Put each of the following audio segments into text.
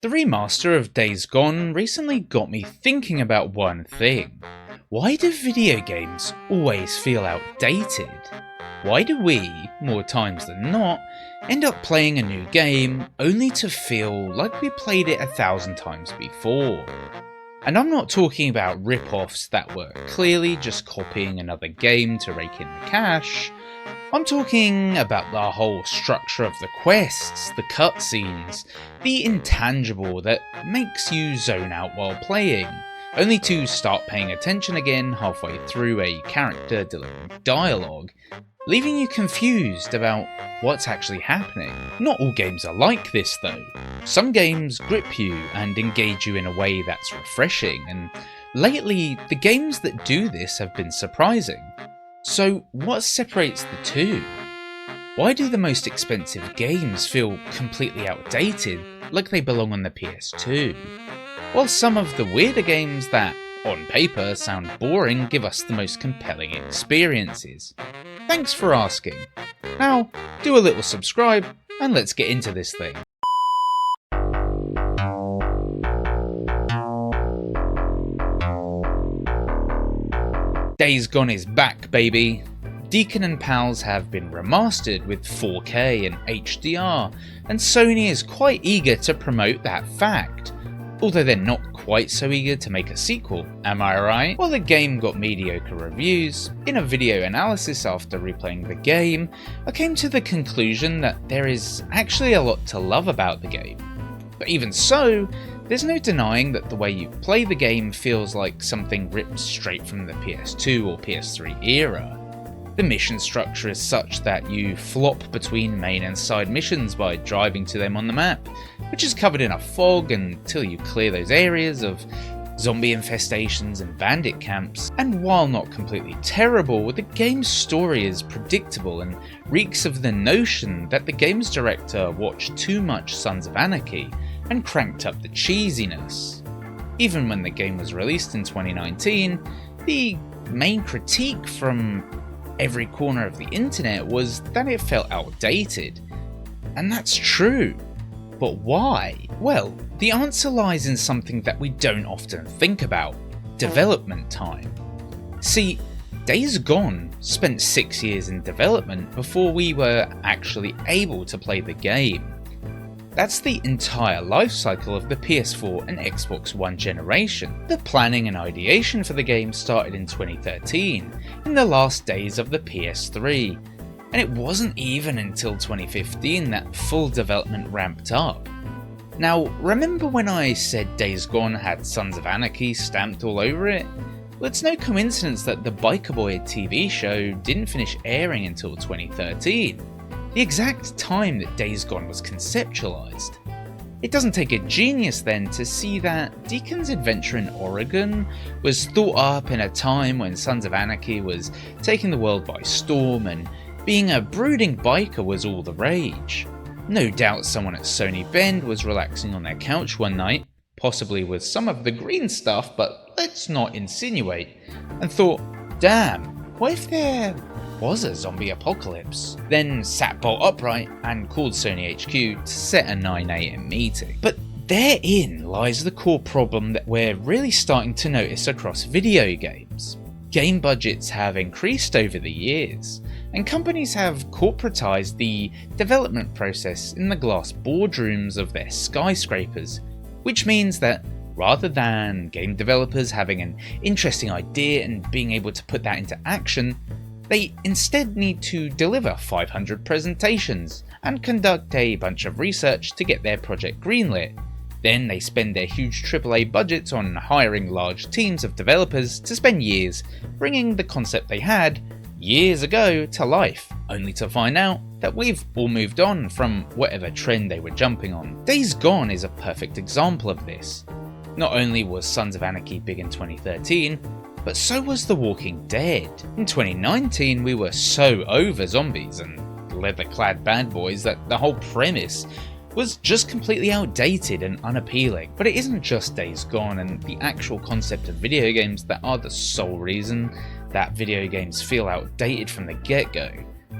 The remaster of Days Gone recently got me thinking about one thing. Why do video games always feel outdated? Why do we, more times than not, end up playing a new game only to feel like we played it 1,000 times before? And I'm not talking about rip-offs that were clearly just copying another game to rake in the cash. I'm talking about the whole structure of the quests, the cutscenes, the intangible that makes you zone out while playing, only to start paying attention again halfway through a character delivering dialogue, leaving you confused about what's actually happening. Not all games are like this though. Some games grip you and engage you in a way that's refreshing, and lately the games that do this have been surprising. So what separates the two? Why do the most expensive games feel completely outdated, like they belong on the PS2? While some of the weirder games that, on paper, sound boring give us the most compelling experiences? Thanks for asking. Now, do a little subscribe, and let's get into this thing. Days Gone is back, baby! Deacon and Pals have been remastered with 4K and HDR, and Sony is quite eager to promote that fact. Although they're not quite so eager to make a sequel, am I right? While the game got mediocre reviews, in a video analysis after replaying the game, I came to the conclusion that there is actually a lot to love about the game. But even so, there's no denying that the way you play the game feels like something ripped straight from the PS2 or PS3 era. The mission structure is such that you flop between main and side missions by driving to them on the map, which is covered in a fog until you clear those areas of zombie infestations and bandit camps. And while not completely terrible, the game's story is predictable and reeks of the notion that the game's director watched too much Sons of Anarchy and cranked up the cheesiness. Even when the game was released in 2019, the main critique from every corner of the internet was that it felt outdated. And that's true. But why? Well, the answer lies in something that we don't often think about: development time. See, Days Gone spent 6 years in development before we were actually able to play the game. That's the entire life cycle of the PS4 and Xbox One generation. The planning and ideation for the game started in 2013, in the last days of the PS3, and it wasn't even until 2015 that full development ramped up. Now, remember when I said Days Gone had Sons of Anarchy stamped all over it? Well, it's no coincidence that the Biker Boy TV show didn't finish airing until 2013. The exact time that Days Gone was conceptualized. It doesn't take a genius then to see that Deacon's adventure in Oregon was thought up in a time when Sons of Anarchy was taking the world by storm and being a brooding biker was all the rage. No doubt someone at Sony Bend was relaxing on their couch one night, possibly with some of the green stuff, but let's not insinuate, and thought, damn, what if there was a zombie apocalypse? Then sat bolt upright and called Sony HQ to set a 9 AM meeting. But therein lies the core problem that we're really starting to notice across video games. Game budgets have increased over the years, and companies have corporatized the development process in the glass boardrooms of their skyscrapers, which means that rather than game developers having an interesting idea and being able to put that into action, they instead need to deliver 500 presentations and conduct a bunch of research to get their project greenlit. Then they spend their huge AAA budgets on hiring large teams of developers to spend years bringing the concept they had years ago to life, only to find out that we've all moved on from whatever trend they were jumping on. Days Gone is a perfect example of this. Not only was Sons of Anarchy big in 2013, but so was The Walking Dead. In 2019, we were so over zombies and leather-clad bad boys that the whole premise was just completely outdated and unappealing. But it isn't just Days Gone and the actual concept of video games that are the sole reason that video games feel outdated from the get-go.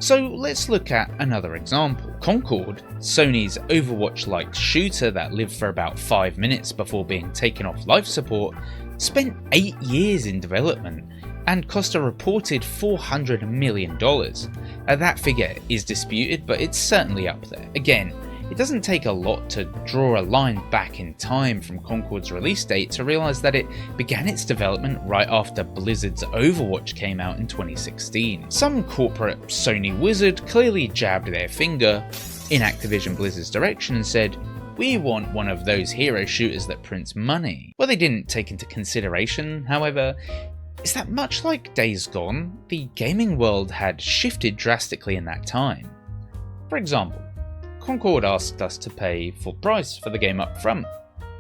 So let's look at another example. Concord, Sony's Overwatch-like shooter that lived for about 5 minutes before being taken off life support, spent 8 years in development and cost a reported $400 million. That figure is disputed, but it's certainly up there. Again, it doesn't take a lot to draw a line back in time from Concord's release date to realise that it began its development right after Blizzard's Overwatch came out in 2016. Some corporate Sony wizard clearly jabbed their finger in Activision Blizzard's direction and said, "We want one of those hero shooters that prints money." What they didn't take into consideration, however, is that much like Days Gone, the gaming world had shifted drastically in that time. For example, Concord asked us to pay full price for the game up front,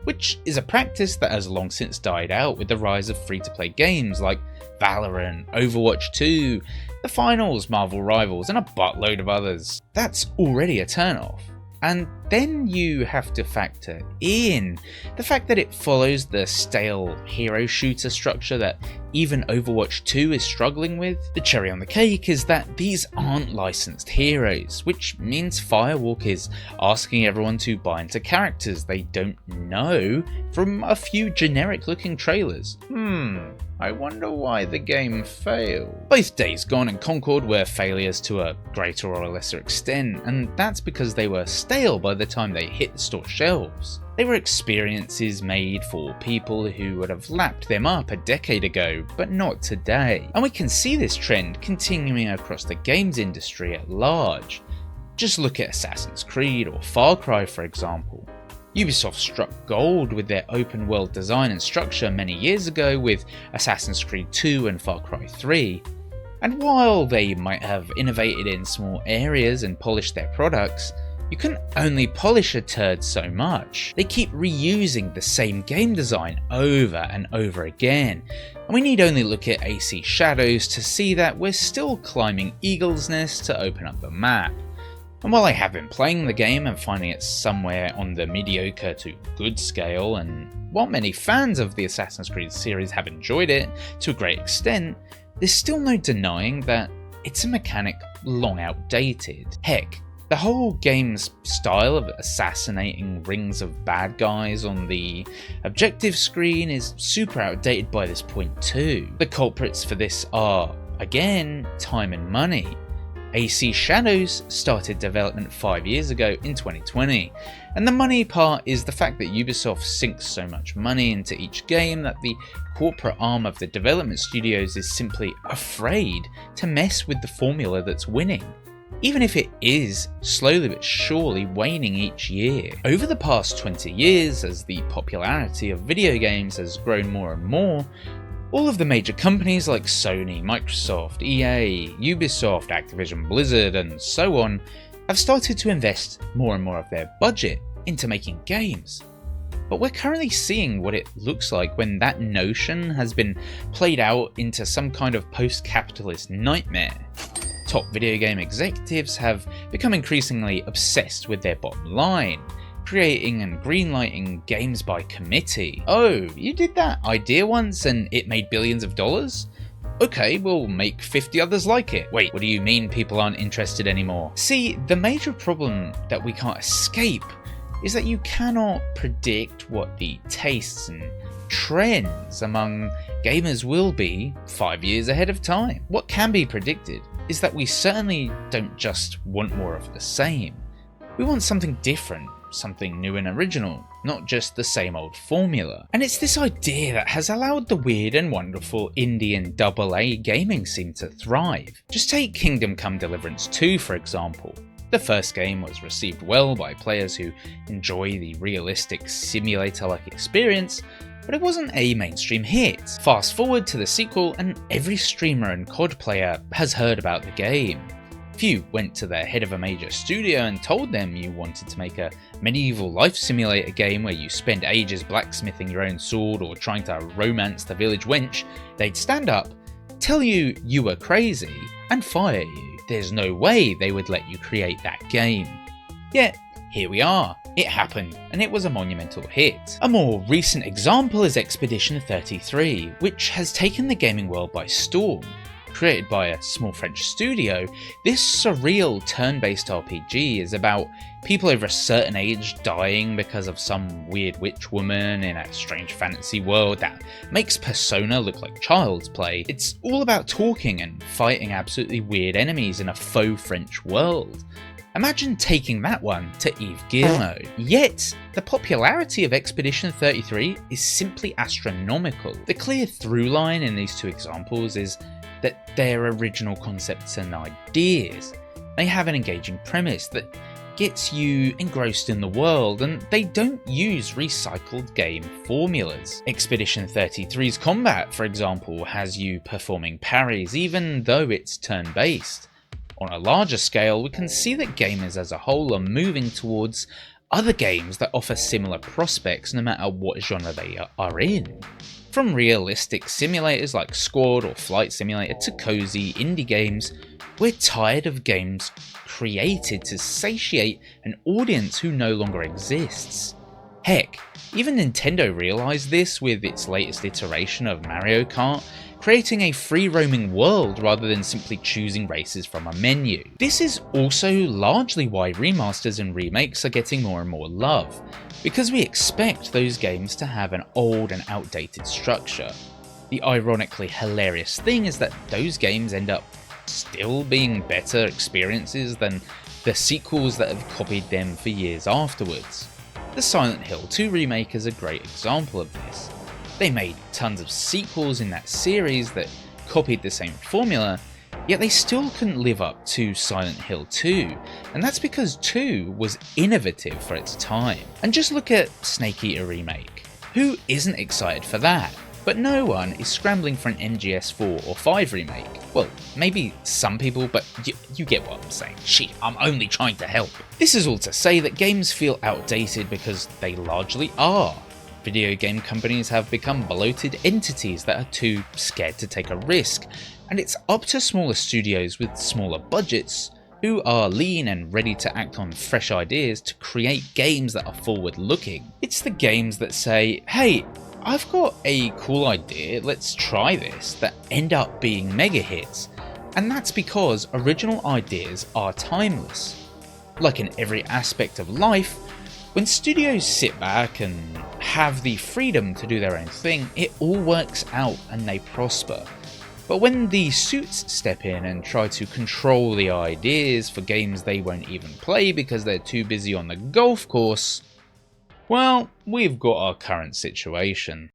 which is a practice that has long since died out with the rise of free-to-play games like Valorant, Overwatch 2, The Finals, Marvel Rivals, and a buttload of others. That's already a turn-off. And then you have to factor in the fact that it follows the stale hero shooter structure that even Overwatch 2 is struggling with. The cherry on the cake is that these aren't licensed heroes, which means Firewalk is asking everyone to buy into characters they don't know from a few generic looking trailers. I wonder why the game failed. Both Days Gone and Concord were failures to a greater or lesser extent, and that's because they were stale by the time they hit the store shelves. They were experiences made for people who would have lapped them up a decade ago, but not today. And we can see this trend continuing across the games industry at large. Just look at Assassin's Creed or Far Cry, for example. Ubisoft struck gold with their open world design and structure many years ago with Assassin's Creed 2 and Far Cry 3. And while they might have innovated in small areas and polished their products, you can only polish a turd so much. They keep reusing the same game design over and over again, and we need only look at AC Shadows to see that we're still climbing Eagle's Nest to open up the map. And while I have been playing the game and finding it somewhere on the mediocre to good scale, and while many fans of the Assassin's Creed series have enjoyed it to a great extent, there's still no denying that it's a mechanic long outdated. Heck, the whole game's style of assassinating rings of bad guys on the objective screen is super outdated by this point too. The culprits for this are, again, time and money. AC Shadows started development 5 years ago in 2020, and the money part is the fact that Ubisoft sinks so much money into each game that the corporate arm of the development studios is simply afraid to mess with the formula that's winning, even if it is slowly but surely waning each year. Over the past 20 years, as the popularity of video games has grown more and more, all of the major companies like Sony, Microsoft, EA, Ubisoft, Activision Blizzard, and so on have started to invest more and more of their budget into making games. But we're currently seeing what it looks like when that notion has been played out into some kind of post-capitalist nightmare. Top video game executives have become increasingly obsessed with their bottom line, creating and greenlighting games by committee. Oh, you did that idea once and it made billions of dollars? Okay, we'll make 50 others like it. Wait, what do you mean people aren't interested anymore? See, the major problem that we can't escape is that you cannot predict what the tastes and trends among gamers will be 5 years ahead of time. What can be predicted is that we certainly don't just want more of the same. We want something different, something new and original, not just the same old formula. And it's this idea that has allowed the weird and wonderful indie and AA gaming scene to thrive. Just take Kingdom Come Deliverance 2 for example. The first game was received well by players who enjoy the realistic simulator-like experience, but it wasn't a mainstream hit. Fast forward to the sequel and every streamer and COD player has heard about the game. Few went to the head of a major studio and told them you wanted to make a medieval life simulator game where you spend ages blacksmithing your own sword or trying to romance the village wench. They'd stand up, tell you you were crazy, and fire you. There's no way they would let you create that game. Yet, here we are. It happened, and it was a monumental hit. A more recent example is Expedition 33, which has taken the gaming world by storm. Created by a small French studio, this surreal turn-based RPG is about people over a certain age dying because of some weird witch woman in a strange fantasy world that makes Persona look like child's play. It's all about talking and fighting absolutely weird enemies in a faux French world. Imagine taking that one to Yves Guillemot. Yet, the popularity of Expedition 33 is simply astronomical. The clear through line in these two examples is that their original concepts and ideas. They have an engaging premise that gets you engrossed in the world, and they don't use recycled game formulas. Expedition 33's combat, for example, has you performing parries even though it's turn-based. On a larger scale, we can see that gamers as a whole are moving towards other games that offer similar prospects no matter what genre they are in. From realistic simulators like Squad or Flight Simulator to cozy indie games, we're tired of games created to satiate an audience who no longer exists. Heck, even Nintendo realised this with its latest iteration of Mario Kart, creating a free-roaming world rather than simply choosing races from a menu. This is also largely why remasters and remakes are getting more and more love, because we expect those games to have an old and outdated structure. The ironically hilarious thing is that those games end up still being better experiences than the sequels that have copied them for years afterwards. The Silent Hill 2 remake is a great example of this. They made tons of sequels in that series that copied the same formula, yet they still couldn't live up to Silent Hill 2, and that's because 2 was innovative for its time. And just look at Snake Eater Remake. Who isn't excited for that? But no one is scrambling for an MGS 4 or 5 remake. Well, maybe some people, but you get what I'm saying. Shit, I'm only trying to help. This is all to say that games feel outdated because they largely are. Video game companies have become bloated entities that are too scared to take a risk, and it's up to smaller studios with smaller budgets who are lean and ready to act on fresh ideas to create games that are forward-looking. It's the games that say, hey, I've got a cool idea, let's try this, that end up being mega hits, and that's because original ideas are timeless. Like in every aspect of life, when studios sit back and have the freedom to do their own thing, it all works out and they prosper. But when the suits step in and try to control the ideas for games they won't even play because they're too busy on the golf course, well, we've got our current situation.